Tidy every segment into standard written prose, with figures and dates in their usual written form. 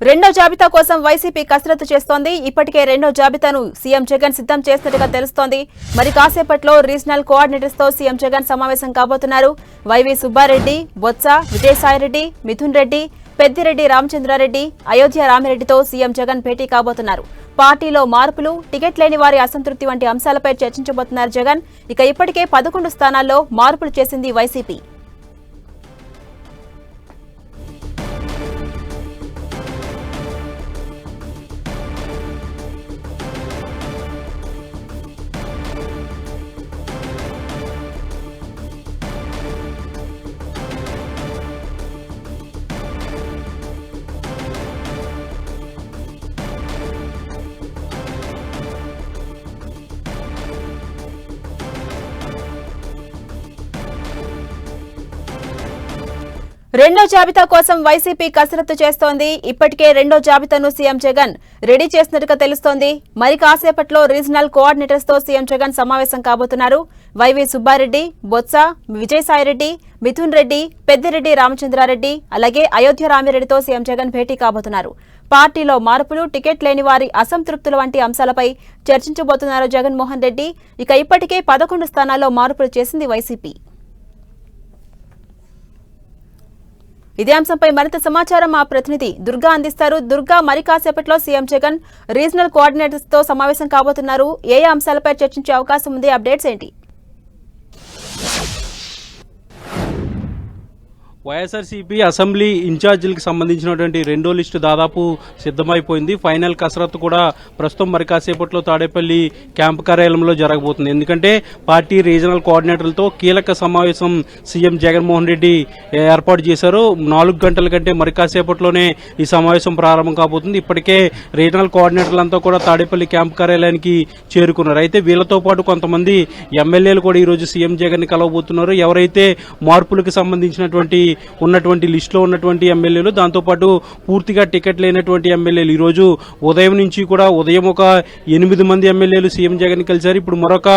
రెండో జాబితా కోసం వైసీపీ కసరత్తు చేస్తోంది. ఇప్పటికే రెండో జాబితాను సీఎం జగన్ సిద్ధం చేసినట్టుగా తెలుస్తోంది. మరి కాసేపట్లో రీజనల్ కోఆర్డినేటర్స్ తో సీఎం జగన్ సమావేశం కాబోతున్నారు. వైవి సుబ్బారెడ్డి, బొత్స, విజయసాయిరెడ్డి, మిథున్ రెడ్డి, పెద్దిరెడ్డి రామచంద్రారెడ్డి, అయోధ్య రామిరెడ్డితో సీఎం జగన్ భేటీ కాబోతున్నారు. పార్టీలో మార్పులు, టికెట్ లేని వారి అసంతృప్తి వంటి అంశాలపై చర్చించబోతున్నారు జగన్. ఇక ఇప్పటికే 11 స్థానాల్లో మార్పులు చేసింది వైసీపీ. రెండో జాబితా కోసం వైసీపీ కసరత్తు చేస్తోంది. ఇప్పటికే రెండో జాబితాను సీఎం జగన్ రెడీ చేసినట్టుగా తెలుస్తోంది. మరి కాసేపట్లో రీజనల్ కోఆర్డినేటర్స్ తో సీఎం జగన్ సమావేశం కాబోతున్నారు. వైవి సుబ్బారెడ్డి, బొత్స, విజయసాయిరెడ్డి, మిథున్ రెడ్డి, పెద్దిరెడ్డి రామచంద్రారెడ్డి, అలాగే అయోధ్య రామిరెడ్డితో సీఎం జగన్ భేటీ కాబోతున్నారు. పార్టీలో మార్పులు, టికెట్ లేని వారి అసంతృప్తుల వంటి అంశాలపై చర్చించబోతున్నారు జగన్మోహన్ రెడ్డి. ఇక ఇప్పటికే 11 స్థానాల్లో మార్పులు చేసింది వైసీపీ. ఇదే అంశంపై మరింత సమాచారం మా ప్రతినిధి దుర్గా అందిస్తారు. దుర్గా, మరి కాసేపట్లో సీఎం జగన్ రీజనల్ కోఆర్డినేటర్స్ తో సమావేశం కాబోతున్నారు. ఏ అంశాలపై చర్చించే అవకాశం ఉంది? అప్డేట్స్ ఏంటి? వైఎస్ఆర్సీపీ అసెంబ్లీ ఇన్ఛార్జీలకు సంబంధించినటువంటి రెండో లిస్టు దాదాపు సిద్ధమైపోయింది. ఫైనల్ కసరత్తు కూడా ప్రస్తుతం మరి కాసేపట్లో తాడేపల్లి క్యాంపు కార్యాలయంలో జరగబోతుంది. ఎందుకంటే పార్టీ రీజనల్ కోఆర్డినేటర్లతో కీలక సమావేశం సీఎం జగన్మోహన్ రెడ్డి ఏర్పాటు చేశారు. 4 గంటల కంటే మరి కాసేపట్లోనే ఈ సమావేశం ప్రారంభం కాబోతుంది. ఇప్పటికే రీజనల్ కోఆర్డినేటర్లంతా కూడా తాడేపల్లి క్యాంపు కార్యాలయానికి చేరుకున్నారు. అయితే వీళ్లతో పాటు కొంతమంది ఎమ్మెల్యేలు కూడా ఈరోజు సీఎం జగన్ ని కలవబోతున్నారు. ఎవరైతే మార్పులకు సంబంధించినటువంటి ఉన్నటువంటి లిస్టులో ఉన్నటువంటి ఎమ్మెల్యేలు, దాంతోపాటు పూర్తిగా టికెట్ లేనటువంటి ఎమ్మెల్యేలు ఈరోజు ఉదయం నుంచి కూడా ఉదయం ఒక 8 మంది ఎమ్మెల్యేలు సీఎం జగన్ ని కలిశారు. ఇప్పుడు మరొక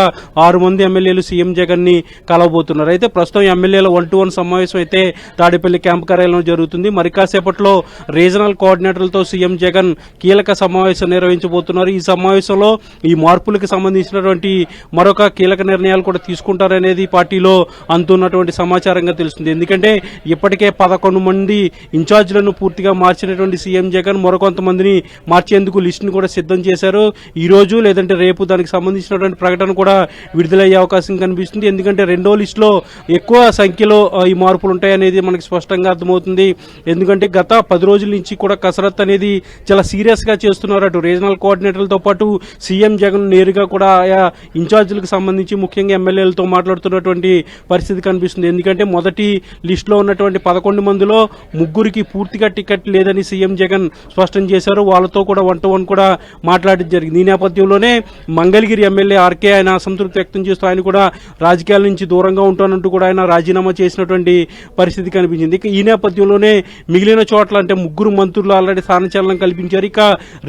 6 మంది ఎమ్మెల్యేలు సీఎం జగన్ ని కలవబోతున్నారు. అయితే ప్రస్తుతం ఎమ్మెల్యేల 1-to-1 సమావేశం అయితే తాడేపల్లి క్యాంపు కార్యాలయంలో జరుగుతుంది. మరి కాసేపట్లో రీజనల్ కోఆర్డినేటర్లతో సీఎం జగన్ కీలక సమావేశం నిర్వహించబోతున్నారు. ఈ సమావేశంలో ఈ మార్పులకు సంబంధించినటువంటి మరొక కీలక నిర్ణయాలు కూడా తీసుకుంటారనేది పార్టీలో అందుతున్నటువంటి సమాచారంగా తెలుస్తుంది. ఎందుకంటే ఇప్పటికే 11 మంది ఇన్ఛార్జీలను పూర్తిగా మార్చినటువంటి సీఎం జగన్ మరికొంతమందిని మార్చేందుకు లిస్టును కూడా సిద్ధం చేశారు. ఈ రోజు లేదంటే రేపు దానికి సంబంధించినటువంటి ప్రకటన కూడా విడుదలయ్యే అవకాశం కనిపిస్తుంది. ఎందుకంటే రెండో లిస్టులో ఎక్కువ సంఖ్యలో ఈ మార్పులు ఉంటాయనేది మనకి స్పష్టంగా అర్థమవుతుంది. ఎందుకంటే గత 10 రోజుల నుంచి కూడా కసరత్తు అనేది చాలా సీరియస్ గా చేస్తున్నారు. అటు రీజనల్ కోఆర్డినేటర్లతో పాటు సీఎం జగన్ నేరుగా కూడా ఆయా ఇన్ఛార్జీలకు సంబంధించి ముఖ్యంగా ఎమ్మెల్యేలతో మాట్లాడుతున్నటువంటి పరిస్థితి కనిపిస్తుంది. ఎందుకంటే మొదటి లిస్టులో ఉన్నటువంటి 11 మందిలో 3కి పూర్తిగా టికెట్ లేదని సీఎం జగన్ స్పష్టం చేశారు. వాళ్ళతో కూడా 1-to-1 కూడా మాట్లాడడం జరిగింది. ఈ నేపథ్యంలోనే మంగళగిరి ఎమ్మెల్యే ఆర్కే ఆయన అసంతృప్తి వ్యక్తం చేస్తూ ఆయన కూడా రాజకీయాల నుంచి దూరంగా ఉంటానంటూ కూడా ఆయన రాజీనామా చేసినటువంటి పరిస్థితి కనిపించింది. ఇక ఈ నేపథ్యంలోనే మిగిలిన చోట్ల అంటే 3 మంత్రులు ఆల్రెడీ స్థానచలనం కల్పించారు. ఇక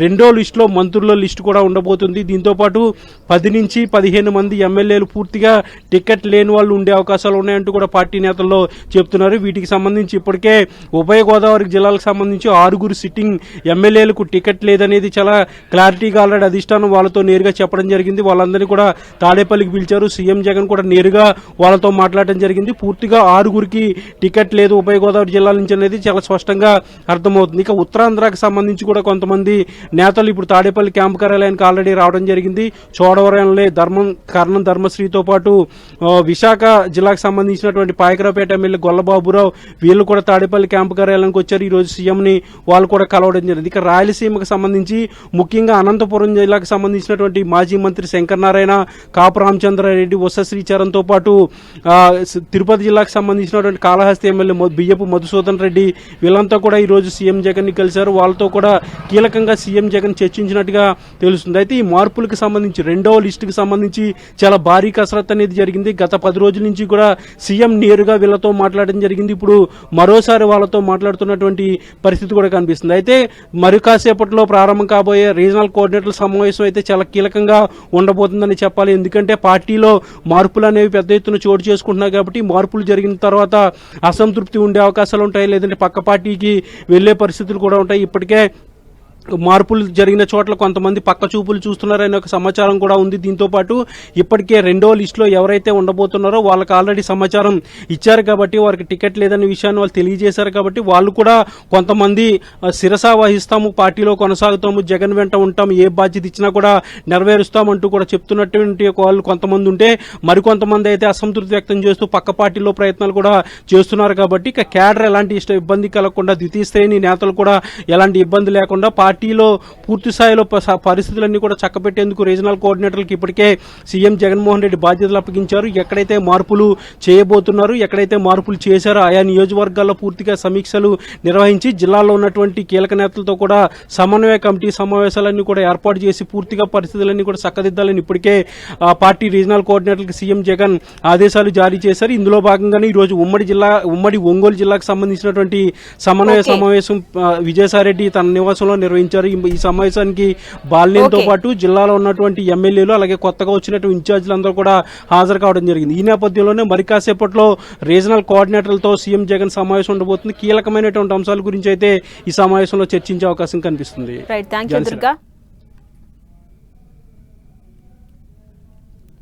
రెండో లిస్టులో మంత్రుల లిస్టు కూడా ఉండబోతుంది. దీంతో పాటు 10 నుంచి 15 మంది ఎమ్మెల్యేలు పూర్తిగా టికెట్ లేని వాళ్ళు ఉండే అవకాశాలు ఉన్నాయంటూ కూడా పార్టీ నేతల్లో చెప్తున్నారు. వీటికి సంబంధించి ఇప్పటికే ఉభయ గోదావరి జిల్లాలకు సంబంధించి 6 సిట్టింగ్ ఎమ్మెల్యేలకు టికెట్ లేదనేది చాలా క్లారిటీగా ఆల్రెడీ అధిష్టానం వాళ్ళతో నేరుగా చెప్పడం జరిగింది. వాళ్ళందరినీ కూడా తాడేపల్లికి పిలిచారు. సీఎం జగన్ కూడా నేరుగా వాళ్ళతో మాట్లాడడం జరిగింది. పూర్తిగా 6కి టికెట్ లేదు ఉభయ గోదావరి జిల్లాల నుంచి అనేది చాలా స్పష్టంగా అర్థమవుతుంది. ఇక ఉత్తరాంధ్రకు సంబంధించి కూడా కొంతమంది నేతలు ఇప్పుడు తాడేపల్లి క్యాంపు కార్యాలయానికి ఆల్రెడీ రావడం జరిగింది. చోడవరంలో కర్ణం ధర్మశ్రీతో పాటు విశాఖ జిల్లాకు సంబంధించినటువంటి పాయకరావుపేట ఎమ్మెల్యే గొల్లబాబురావు వీళ్ళు కూడా తాడేపల్లి క్యాంపు కార్యాలయానికి వచ్చారు. ఈ రోజు సీఎం ని వాళ్ళు కూడా కలవడం జరిగింది. ఇక రాయలసీమకు సంబంధించి ముఖ్యంగా అనంతపురం జిల్లాకు సంబంధించినటువంటి మాజీ మంత్రి శంకర్ నారాయణ, కాపు రామచంద్రారెడ్డి, ఉష శ్రీచరణ్ తో పాటు తిరుపతి జిల్లాకు సంబంధించినటువంటి కాళహస్తి ఎమ్మెల్యే బియ్యపు మధుసూదన్ రెడ్డి వీళ్ళంతా కూడా ఈ రోజు సీఎం జగన్ ని కలిశారు. వాళ్ళతో కూడా కీలకంగా సీఎం జగన్ చర్చించినట్టుగా తెలుస్తుంది. అయితే ఈ మార్పులకు సంబంధించి రెండవ లిస్టుకు సంబంధించి చాలా భారీ కసరత్తు అనేది జరిగింది. గత 10 రోజుల నుంచి కూడా సీఎం నేరుగా వీళ్ళతో మాట్లాడడం జరిగింది. ఇప్పుడు మరోసారి వాళ్ళతో మాట్లాడుతున్నటువంటి పరిస్థితి కూడా కనిపిస్తుంది. అయితే మరి కాసేపట్లో ప్రారంభం కాబోయే రీజనల్ కోఆర్డినేటర్ల సమావేశం అయితే చాలా కీలకంగా ఉండబోతుందని చెప్పాలి. ఎందుకంటే పార్టీలో మార్పులు అనేవి పెద్ద ఎత్తున చోటు చేసుకుంటున్నాయి కాబట్టి మార్పులు జరిగిన తర్వాత అసంతృప్తి ఉండే అవకాశాలు ఉంటాయి, లేదంటే పక్క పార్టీకి వెళ్లే పరిస్థితులు కూడా ఉంటాయి. ఇప్పటికే మార్పులు జరిగిన చోట్ల కొంతమంది పక్క చూపులు చూస్తున్నారనే ఒక సమాచారం కూడా ఉంది. దీంతో పాటు ఇప్పటికే రెండో లిస్టులో ఎవరైతే ఉండబోతున్నారో వాళ్ళకి ఆల్రెడీ సమాచారం ఇచ్చారు కాబట్టి వారికి టికెట్ లేదనే విషయాన్ని వాళ్ళు తెలియజేశారు కాబట్టి వాళ్ళు కూడా కొంతమంది శిరసా వహిస్తాము, పార్టీలో కొనసాగుతాము, జగన్ వెంట ఉంటాము, ఏ బాధ్యత ఇచ్చినా కూడా నెరవేరుస్తామంటూ కూడా చెప్తున్నటువంటి వాళ్ళు కొంతమంది ఉంటే, మరికొంతమంది అయితే అసంతృప్తి వ్యక్తం చేస్తూ పక్క పార్టీలో ప్రయత్నాలు కూడా చేస్తున్నారు. కాబట్టి ఇక క్యాడర్ ఎలాంటి ఇబ్బంది కలగకుండా, ద్వితీయ శ్రేణి నేతలు కూడా ఎలాంటి ఇబ్బంది లేకుండా పార్టీలో పూర్తి స్థాయిలో పరిస్థితులన్నీ కూడా చక్కబెట్టేందుకు రీజనల్ కోఆర్డినేటర్లకు ఇప్పటికే సీఎం జగన్మోహన్ రెడ్డి బాధ్యతలు అప్పగించారు. ఎక్కడైతే మార్పులు చేయబోతున్నారు, ఎక్కడైతే మార్పులు చేశారో ఆయా నియోజకవర్గాల్లో పూర్తిగా సమీక్షలు నిర్వహించి జిల్లాలో ఉన్నటువంటి కీలక నేతలతో కూడా సమన్వయ కమిటీ సమావేశాలన్నీ కూడా ఏర్పాటు చేసి పూర్తిగా పరిస్థితులన్నీ కూడా చక్కదిద్దాలని ఇప్పటికే పార్టీ రీజనల్ కోఆర్డినేటర్లకు సీఎం జగన్ ఆదేశాలు జారీ చేశారు. ఇందులో భాగంగానే ఈరోజు ఉమ్మడి ఒంగోలు జిల్లాకు సంబంధించినటువంటి సమన్వయ సమావేశం విజయసాయిరెడ్డి తన నివాసంలో నిర్వహించారు. ఈ సమావేశానికి బాలినేనితో పాటు జిల్లాలో ఉన్నటువంటి ఎమ్మెల్యేలు అలాగే కొత్తగా వచ్చినటువంటి ఇన్ఛార్జీలందరూ కూడా హాజరు కావడం జరిగింది. ఈ నేపథ్యంలోనే మరి కాసేపట్లో రీజనల్ కోఆర్డినేటర్లతో సీఎం జగన్ సమావేశం ఉండబోతుంది. కీలకమైనటువంటి అంశాల గురించి అయితే ఈ సమావేశంలో చర్చించే అవకాశం కనిపిస్తుంది.